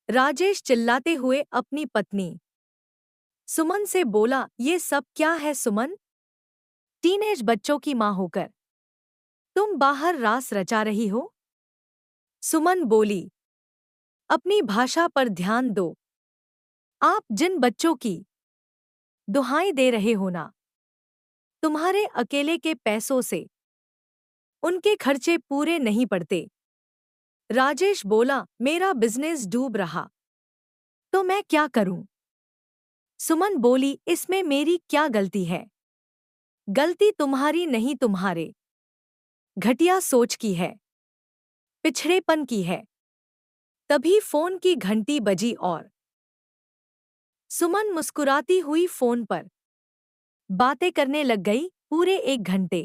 राजेश चिल्लाते हुए अपनी पत्नी सुमन से बोला, ये सब क्या है सुमन? टीनेज बच्चों की माँ होकर तुम बाहर रास रचा रही हो? सुमन बोली, अपनी भाषा पर ध्यान दो। आप जिन बच्चों की दुहाई दे रहे हो ना, तुम्हारे अकेले के पैसों से उनके खर्चे पूरे नहीं पड़ते। राजेश बोला, मेरा बिजनेस डूब रहा तो मैं क्या करूं? सुमन बोली, इसमें मेरी क्या गलती है? गलती तुम्हारी नहीं, तुम्हारे घटिया सोच की है, पिछड़ेपन की है। तभी फोन की घंटी बजी और सुमन मुस्कुराती हुई फोन पर बातें करने लग गई। पूरे 1 घंटे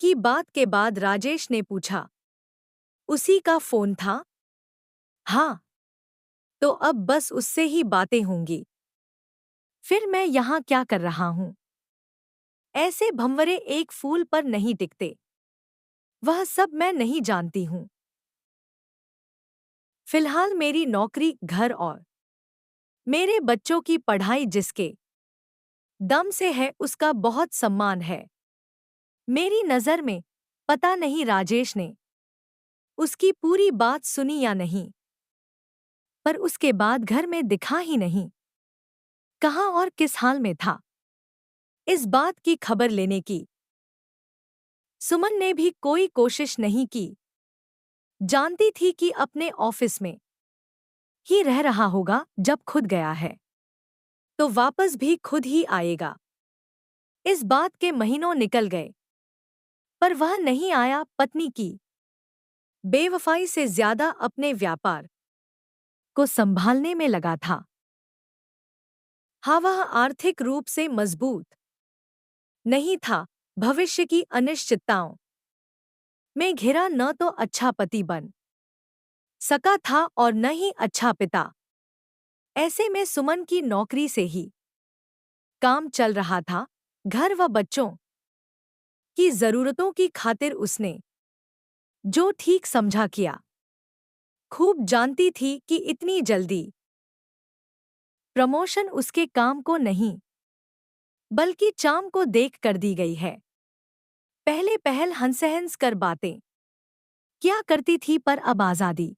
की बात के बाद राजेश ने पूछा, उसी का फोन था? हाँ। तो अब बस उससे ही बातें होंगी। फिर मैं यहाँ क्या कर रहा हूँ? ऐसे भंवरे एक फूल पर नहीं टिकते। वह सब मैं नहीं जानती हूँ। फिलहाल मेरी नौकरी, घर और मेरे बच्चों की पढ़ाई जिसके दम से है उसका बहुत सम्मान है मेरी नजर में। पता नहीं राजेश ने उसकी पूरी बात सुनी या नहीं, पर उसके बाद घर में दिखा ही नहीं। कहाँ और किस हाल में था, इस बात की खबर लेने की सुमन ने भी कोई कोशिश नहीं की। जानती थी कि अपने ऑफिस में ही रह रहा होगा। जब खुद गया है तो वापस भी खुद ही आएगा। इस बात के महीनों निकल गए, पर वह नहीं आया। पत्नी की बेवफाई से ज्यादा अपने व्यापार को संभालने में लगा था। हाँ, वह आर्थिक रूप से मजबूत नहीं था। भविष्य की अनिश्चितताओं में घिरा न तो अच्छा पति बन सका था और न ही अच्छा पिता। ऐसे में सुमन की नौकरी से ही काम चल रहा था। घर व बच्चों की जरूरतों की खातिर उसने जो ठीक समझा किया। खूब जानती थी कि इतनी जल्दी प्रमोशन उसके काम को नहीं, बल्कि चाम को देख कर दी गई है। पहले पहल हंसहंस कर बातें क्या करती थी, पर अब आजादी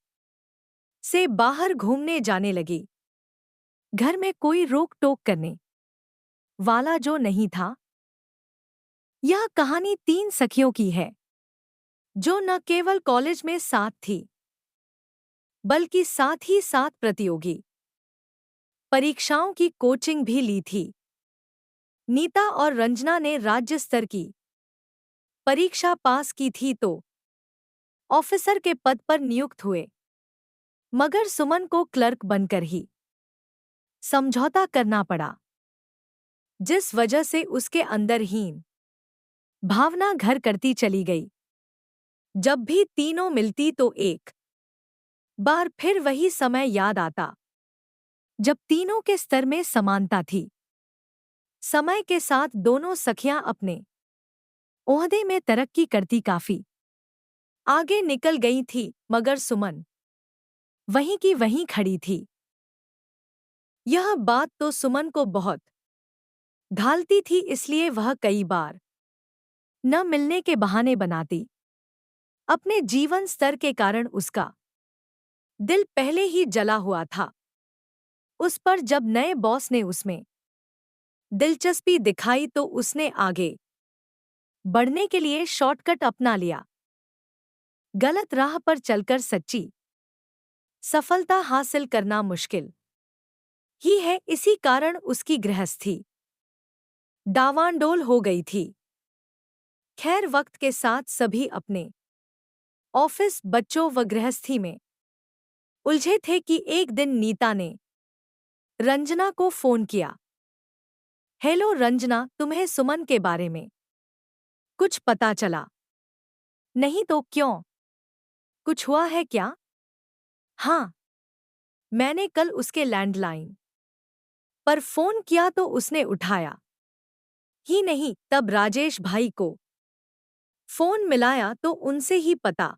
से बाहर घूमने जाने लगी। घर में कोई रोक टोक करने वाला जो नहीं था। यह कहानी 3 सखियों की है जो न केवल कॉलेज में साथ थी, बल्कि साथ ही साथ प्रतियोगी परीक्षाओं की कोचिंग भी ली थी। नीता और रंजना ने राज्य स्तर की परीक्षा पास की थी तो ऑफिसर के पद पर नियुक्त हुए, मगर सुमन को क्लर्क बनकर ही समझौता करना पड़ा, जिस वजह से उसके अंदर हीन भावना घर करती चली गई। जब भी तीनों मिलती तो एक बार फिर वही समय याद आता जब तीनों के स्तर में समानता थी। समय के साथ दोनों सखियां अपने ओहदे में तरक्की करती काफी आगे निकल गई थी, मगर सुमन वहीं की वहीं खड़ी थी। यह बात तो सुमन को बहुत घालती थी, इसलिए वह कई बार न मिलने के बहाने बनाती। अपने जीवन स्तर के कारण उसका दिल पहले ही जला हुआ था। उस पर जब नए बॉस ने उसमें दिलचस्पी दिखाई तो उसने आगे बढ़ने के लिए शॉर्टकट अपना लिया। गलत राह पर चलकर सच्ची सफलता हासिल करना मुश्किल ही है। इसी कारण उसकी गृहस्थी डावांडोल हो गई थी। खैर, वक्त के साथ सभी अपने ऑफिस, बच्चों व गृहस्थी में उलझे थे कि एक दिन नीता ने रंजना को फोन किया। हेलो रंजना, तुम्हें सुमन के बारे में कुछ पता चला? नहीं तो क्यों, कुछ हुआ है क्या? हाँ, मैंने कल उसके लैंडलाइन पर फोन किया तो उसने उठाया ही नहीं। तब राजेश भाई को फोन मिलाया तो उनसे ही पता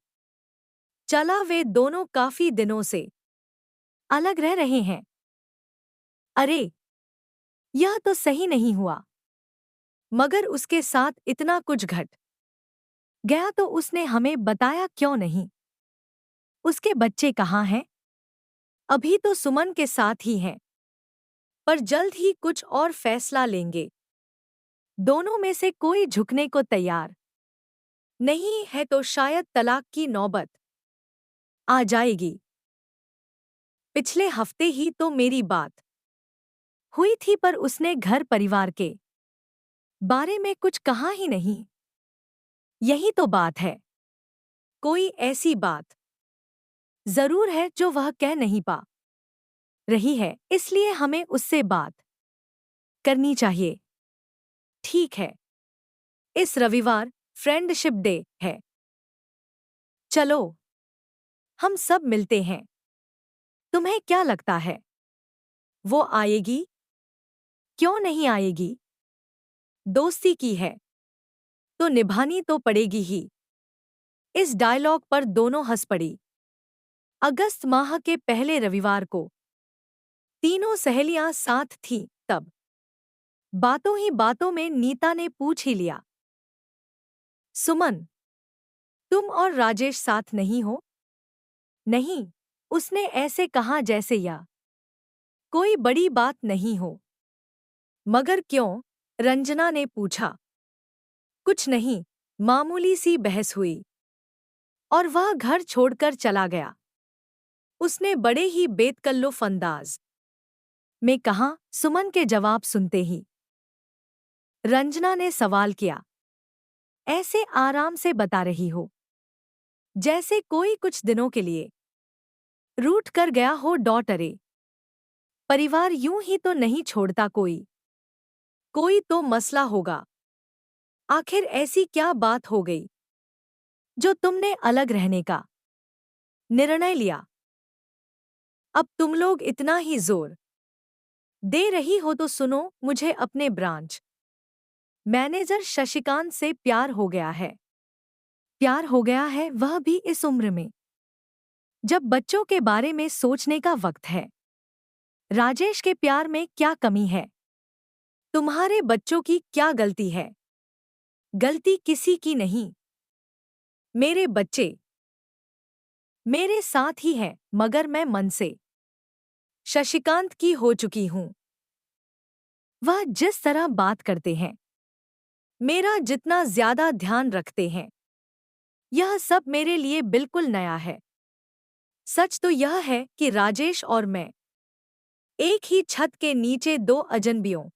चला वे दोनों काफी दिनों से अलग रह रहे हैं। अरे, यह तो सही नहीं हुआ। मगर उसके साथ इतना कुछ घट गया तो उसने हमें बताया क्यों नहीं? उसके बच्चे कहाँ हैं? अभी तो सुमन के साथ ही हैं, पर जल्द ही कुछ और फैसला लेंगे। दोनों में से कोई झुकने को तैयार नहीं है तो शायद तलाक की नौबत आ जाएगी। पिछले हफ्ते ही तो मेरी बात हुई थी, पर उसने घर परिवार के बारे में कुछ कहा ही नहीं। यही तो बात है। कोई ऐसी बात जरूर है जो वह कह नहीं पा रही है, इसलिए हमें उससे बात करनी चाहिए। ठीक है, इस रविवार फ्रेंडशिप डे है। चलो, हम सब मिलते हैं। तुम्हें क्या लगता है, वो आएगी? क्यों नहीं आएगी? दोस्ती की है तो निभानी तो पड़ेगी ही। इस डायलॉग पर दोनों हंस पड़ी। अगस्त माह के पहले रविवार को तीनों सहेलियां साथ थीं। तब बातों ही बातों में नीता ने पूछ ही लिया, सुमन, तुम और राजेश साथ नहीं हो? नहीं, उसने ऐसे कहा जैसे यह कोई बड़ी बात नहीं हो। मगर क्यों? रंजना ने पूछा। कुछ नहीं, मामूली सी बहस हुई और वह घर छोड़कर चला गया। उसने बड़े ही बेतकल्लुफ अंदाज में कहा। सुमन के जवाब सुनते ही रंजना ने सवाल किया, ऐसे आराम से बता रही हो जैसे कोई कुछ दिनों के लिए रूठ कर गया हो। डॉटरे, परिवार यूं ही तो नहीं छोड़ता कोई। कोई तो मसला होगा। आखिर ऐसी क्या बात हो गई जो तुमने अलग रहने का निर्णय लिया? अब तुम लोग इतना ही जोर दे रही हो तो सुनो, मुझे अपने ब्रांच मैनेजर शशिकांत से प्यार हो गया है। प्यार हो गया है, वह भी इस उम्र में जब बच्चों के बारे में सोचने का वक्त है। राजेश के प्यार में क्या कमी है? तुम्हारे बच्चों की क्या गलती है? गलती किसी की नहीं। मेरे बच्चे मेरे साथ ही हैं, मगर मैं मन से शशिकांत की हो चुकी हूं। वह जिस तरह बात करते हैं, मेरा जितना ज्यादा ध्यान रखते हैं, यह सब मेरे लिए बिल्कुल नया है। सच तो यह है कि राजेश और मैं एक ही छत के नीचे दो अजनबियों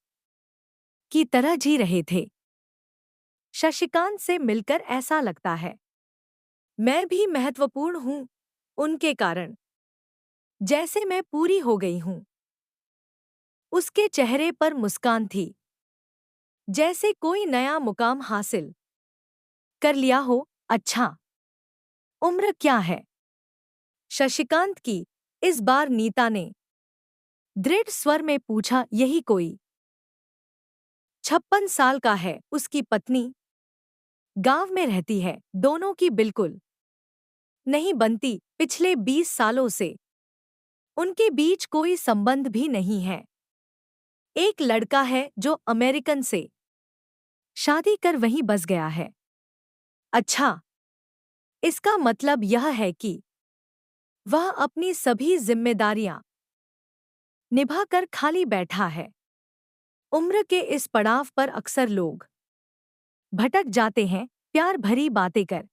की तरह जी रहे थे। शशिकांत से मिलकर ऐसा लगता है मैं भी महत्वपूर्ण हूं उनके कारण, जैसे मैं पूरी हो गई हूं। उसके चेहरे पर मुस्कान थी, जैसे कोई नया मुकाम हासिल कर लिया हो। अच्छा, उम्र क्या है शशिकांत की? इस बार नीता ने दृढ़ स्वर में पूछा। यही कोई 56 साल का है। उसकी पत्नी गांव में रहती है। दोनों की बिल्कुल नहीं बनती। पिछले 20 सालों से उनके बीच कोई संबंध भी नहीं है। एक लड़का है जो अमेरिकन से शादी कर वहीं बस गया है। अच्छा, इसका मतलब यह है कि वह अपनी सभी जिम्मेदारियां निभाकर खाली बैठा है। उम्र के इस पड़ाव पर अक्सर लोग भटक जाते हैं, प्यार भरी बातें कर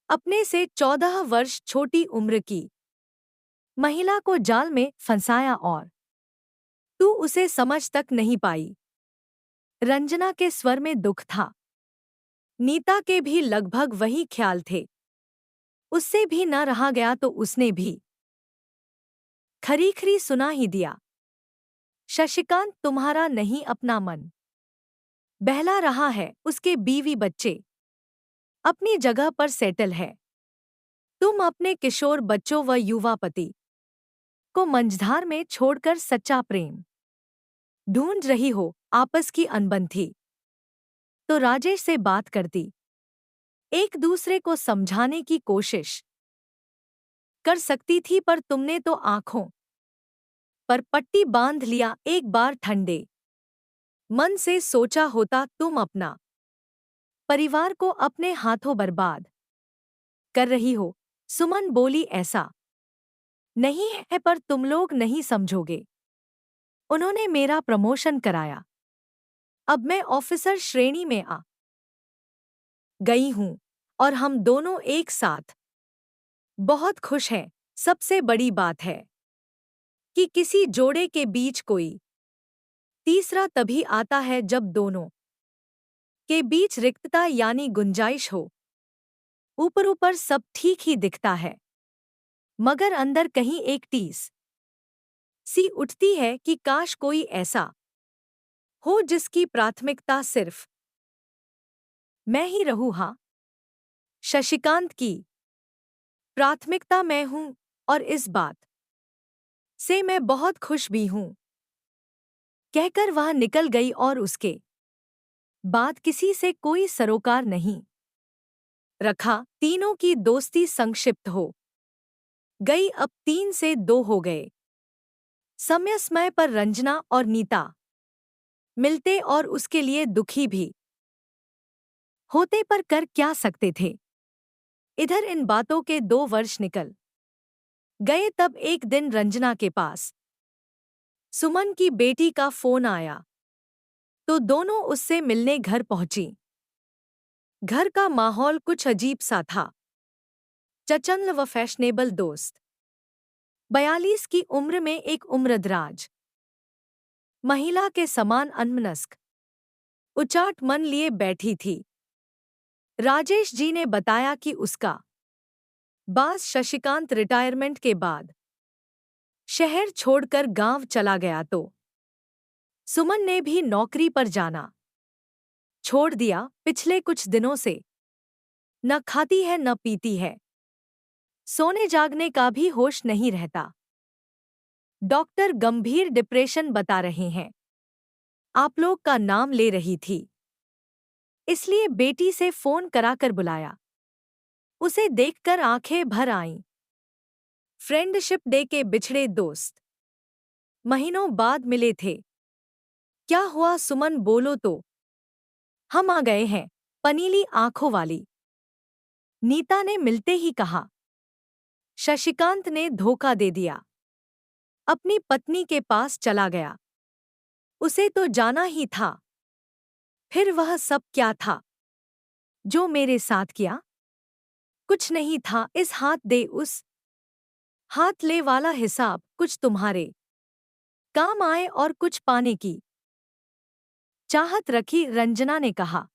अपने से 14 वर्ष छोटी उम्र की महिला को जाल में फंसाया और तू उसे समझ तक नहीं पाई। रंजना के स्वर में दुख था। नीता के भी लगभग वही ख्याल थे। उससे भी न रहा गया तो उसने भी खरी-खरी सुना ही दिया। शशिकांत तुम्हारा नहीं अपना मन बहला रहा है। उसके बीवी बच्चे अपनी जगह पर सेटल है। तुम अपने किशोर बच्चों व युवा पति को मंझधार में छोड़कर सच्चा प्रेम ढूंढ रही हो। आपस की अनबन थी तो राजेश से बात करती, एक दूसरे को समझाने की कोशिश कर सकती थी, पर तुमने तो आंखों पर पट्टी बांध लिया। एक बार ठंडे मन से सोचा होता तुम अपना परिवार को अपने हाथों बर्बाद कर रही हो। सुमन बोली, ऐसा नहीं है, पर तुम लोग नहीं समझोगे। उन्होंने मेरा प्रमोशन कराया, अब मैं ऑफिसर श्रेणी में आ गई हूं और हम दोनों एक साथ बहुत खुश हैं। सबसे बड़ी बात है कि किसी जोड़े के बीच कोई तीसरा तभी आता है जब दोनों के बीच रिक्तता यानी गुंजाइश हो। ऊपर ऊपर सब ठीक ही दिखता है, मगर अंदर कहीं एक टीस सी उठती है कि काश कोई ऐसा हो जिसकी प्राथमिकता सिर्फ मैं ही रहूं। हाँ, शशिकांत की प्राथमिकता मैं हूं और इस बात से मैं बहुत खुश भी हूं। कहकर वह निकल गई और उसके बाद किसी से कोई सरोकार नहीं रखा। तीनों की दोस्ती संक्षिप्त हो गई, अब 3 से 2 हो गए। समय समय पर रंजना और नीता मिलते और उसके लिए दुखी भी होते, पर कर क्या सकते थे। इधर इन बातों के 2 वर्ष निकल गए। तब एक दिन रंजना के पास सुमन की बेटी का फोन आया तो दोनों उससे मिलने घर पहुंची। घर का माहौल कुछ अजीब सा था। चचल व फैशनेबल दोस्त 42 की उम्र में एक उम्रदराज महिला के समान अनमनस्क उचाट मन लिए बैठी थी। राजेश जी ने बताया कि उसका बास शशिकांत रिटायरमेंट के बाद शहर छोड़कर गांव चला गया तो सुमन ने भी नौकरी पर जाना छोड़ दिया। पिछले कुछ दिनों से न खाती है न पीती है, सोने जागने का भी होश नहीं रहता। डॉक्टर गंभीर डिप्रेशन बता रहे हैं। आप लोग का नाम ले रही थी, इसलिए बेटी से फोन कराकर बुलाया। उसे देखकर आंखें भर आईं। फ्रेंडशिप डे के बिछड़े दोस्त महीनों बाद मिले थे। क्या हुआ सुमन, बोलो तो। हम आ गए हैं, पनीली आंखों वाली नीता ने मिलते ही कहा। शशिकांत ने धोखा दे दिया, अपनी पत्नी के पास चला गया। उसे तो जाना ही था। फिर वह सब क्या था जो मेरे साथ किया? कुछ नहीं था। इस हाथ दे उस हाथ ले वाला हिसाब कुछ तुम्हारे काम आए और कुछ पाने की चाहत रखी। रंजना ने कहा,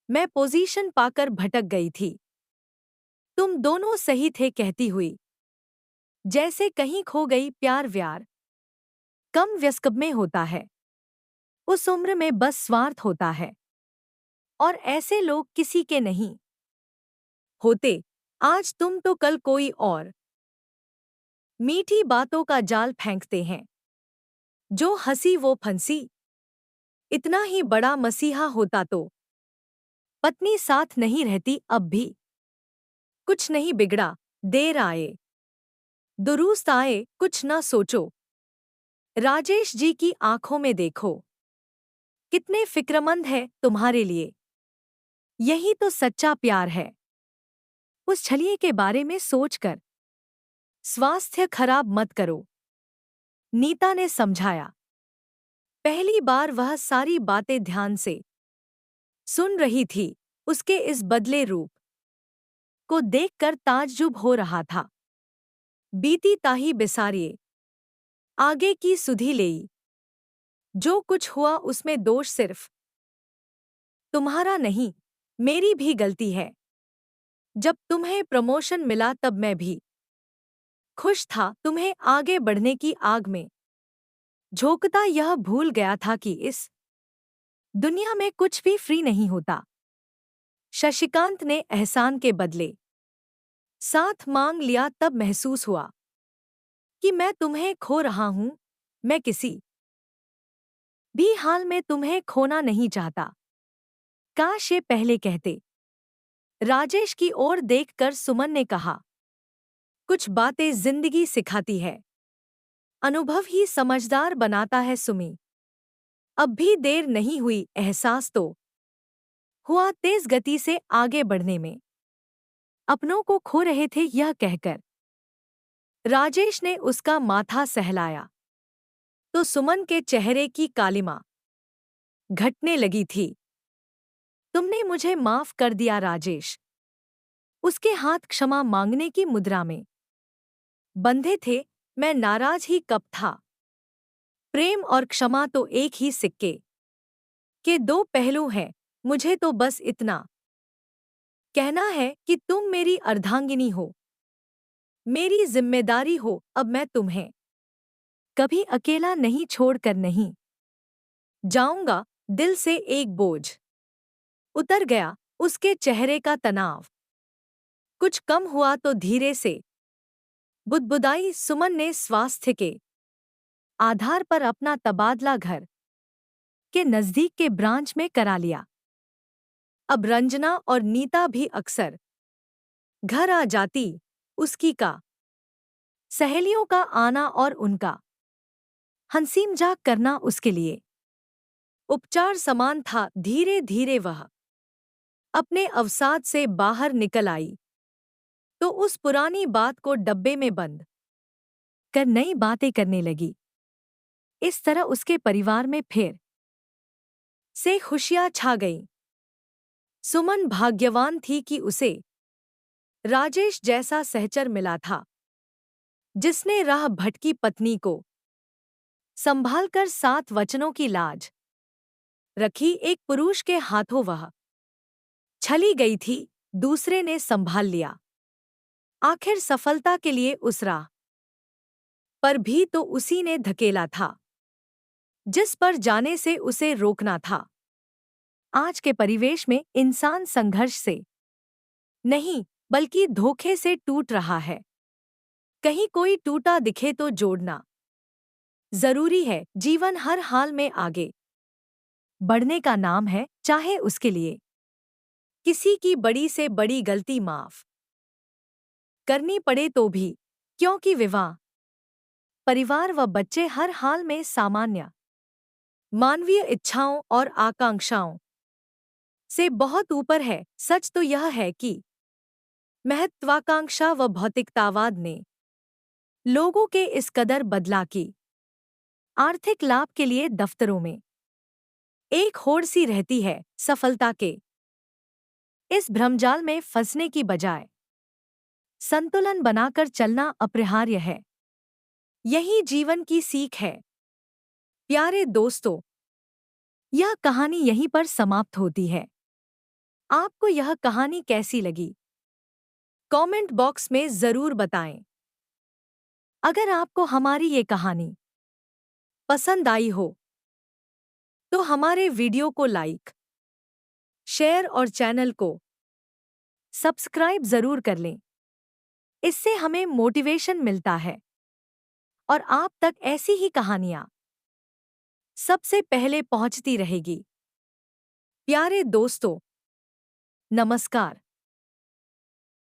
मैं पोजीशन पाकर भटक गई थी। तुम दोनों सही थे कहती हुई जैसे कहीं खो गई। प्यार व्यार कम वयस्क में होता है, उस उम्र में बस स्वार्थ होता है और ऐसे लोग किसी के नहीं होते। आज तुम तो कल कोई और। मीठी बातों का जाल फेंकते हैं, जो हंसी वो फंसी। इतना ही बड़ा मसीहा होता तो पत्नी साथ नहीं रहती। अब भी कुछ नहीं बिगड़ा, देर आए दुरुस्त आए, कुछ ना सोचो। राजेश जी की आंखों में देखो, कितने फिक्रमंद है तुम्हारे लिए। यही तो सच्चा प्यार है। उस छलिए के बारे में सोचकर स्वास्थ्य खराब मत करो, नीता ने समझाया। पहली बार वह सारी बातें ध्यान से सुन रही थी। उसके इस बदले रूप को देखकर ताज्जुब हो रहा था। बीती ताही बिसारिए, आगे की सुधि लेई। जो कुछ हुआ उसमें दोष सिर्फ तुम्हारा नहीं, मेरी भी गलती है। जब तुम्हें प्रमोशन मिला तब मैं भी खुश था। तुम्हें आगे बढ़ने की आग में झोंकता यह भूल गया था कि इस दुनिया में कुछ भी फ्री नहीं होता। शशिकांत ने एहसान के बदले साथ मांग लिया। तब महसूस हुआ कि मैं तुम्हें खो रहा हूं। मैं किसी भी हाल में तुम्हें खोना नहीं चाहता। काश ये पहले कहते। राजेश की ओर देखकर सुमन ने कहा, कुछ बातें जिंदगी सिखाती है। अनुभव ही समझदार बनाता है सुमी। अब भी देर नहीं हुई, एहसास तो हुआ तेज गति से आगे बढ़ने में। अपनों को खो रहे थे यह कहकर राजेश ने उसका माथा सहलाया तो सुमन के चेहरे की कालिमा घटने लगी थी। तुमने मुझे माफ कर दिया राजेश। उसके हाथ क्षमा मांगने की मुद्रा में बंधे थे। मैं नाराज ही कब था। प्रेम और क्षमा तो एक ही सिक्के के दो पहलू हैं। मुझे तो बस इतना कहना है कि तुम मेरी अर्धांगिनी हो, मेरी जिम्मेदारी हो। अब मैं तुम्हें कभी अकेला नहीं छोड़कर नहीं जाऊंगा। दिल से एक बोझ उतर गया। उसके चेहरे का तनाव कुछ कम हुआ तो धीरे से बुदबुदाई। सुमन ने स्वास्थ्य के आधार पर अपना तबादला घर के नजदीक के ब्रांच में करा लिया। अब रंजना और नीता भी अक्सर घर आ जाती। उसकी का सहेलियों का आना और उनका हंसी मजाक करना उसके लिए उपचार समान था। धीरे धीरे वह अपने अवसाद से बाहर निकल आई तो उस पुरानी बात को डब्बे में बंद कर नई बातें करने लगी। इस तरह उसके परिवार में फिर से खुशियां छा गईं। सुमन भाग्यवान थी कि उसे राजेश जैसा सहचर मिला था जिसने राह भटकी पत्नी को संभालकर 7 वचनों की लाज रखी। एक पुरुष के हाथों वह छली गई थी, दूसरे ने संभाल लिया। आखिर सफलता के लिए उस राह पर भी तो उसी ने धकेला था जिस पर जाने से उसे रोकना था। आज के परिवेश में इंसान संघर्ष से नहीं बल्कि धोखे से टूट रहा है। कहीं कोई टूटा दिखे तो जोड़ना जरूरी है। जीवन हर हाल में आगे बढ़ने का नाम है, चाहे उसके लिए किसी की बड़ी से बड़ी गलती माफ करनी पड़े तो भी। क्योंकि विवाह, परिवार व बच्चे हर हाल में सामान्य मानवीय इच्छाओं और आकांक्षाओं से बहुत ऊपर है। सच तो यह है कि महत्वाकांक्षा व भौतिकतावाद ने लोगों के इस कदर बदला कि आर्थिक लाभ के लिए दफ्तरों में एक होड़ सी रहती है। सफलता के इस भ्रमजाल में फंसने की बजाय संतुलन बनाकर चलना अपरिहार्य है। यही जीवन की सीख है। प्यारे दोस्तों, यह कहानी यहीं पर समाप्त होती है। आपको यह कहानी कैसी लगी? कमेंट बॉक्स में जरूर बताएं। अगर आपको हमारी ये कहानी पसंद आई हो तो हमारे वीडियो को लाइक, शेयर और चैनल को सब्सक्राइब जरूर कर लें। इससे हमें मोटिवेशन मिलता है और आप तक ऐसी ही कहानियां सबसे पहले पहुंचती रहेगी। प्यारे दोस्तों, नमस्कार।